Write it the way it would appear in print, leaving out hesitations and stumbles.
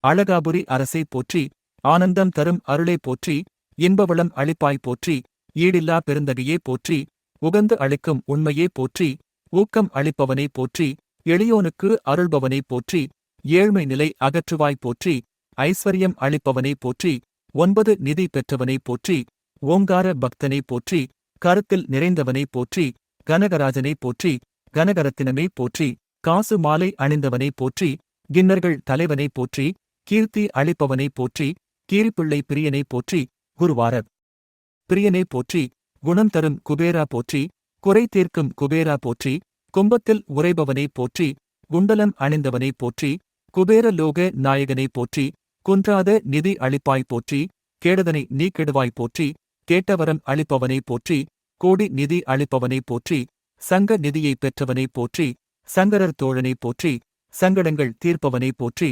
அழகாபுரி அரசே போற்றி, ஆனந்தம் தரும் அருளே போற்றி, இன்பவளம் அளிப்பாய் போற்றி, ஈடில்லா பெருந்தகையே போற்றி, உகந்து அளிக்கும் உண்மையே போற்றி, ஊக்கம் அளிப்பவனே போற்றி, எளியோனுக்கு அருள்பவனே போற்றி, ஏழ்மை நிலை அகற்றுவாய் போற்றி, ஐஸ்வர்யம் அளிப்பவனே போற்றி, 9 நிதி பெற்றவனே போற்றி, ஓங்கார பக்தனே போற்றி, கருத்தில் நிறைந்தவனே போற்றி, கனகராஜனே போற்றி, கனகரத்தினமே போற்றி, காசு மாலை அணிந்தவனே போற்றி, கின்னர்கள் தலைவனே போற்றி, கீர்த்தி அளிப்பவனே போற்றி, கீரிப்பிள்ளை பிரியனே போற்றி, குருவாரப் பிரியனே போற்றி, குணம் தரும் குபேரா போற்றி, குறை தீர்க்கும் குபேரா போற்றி, கும்பத்தில் உறைபவனே போற்றி, குண்டலம் அணிந்தவனே போற்றி, குபேர லோக நாயகனே போற்றி, குன்றாத நிதி அளிப்பாய் போற்றி, கேடதனை நீக்கிடுவாய் போற்றி, கேட்டவரம் அளிப்பவனே போற்றி, கோடி நிதி அளிப்பவனே போற்றி, சங்க நிதியை பெற்றவனே போற்றி, சங்கரர் தோழனே போற்றி, சங்கடங்கள் தீர்ப்பவனே போற்றி,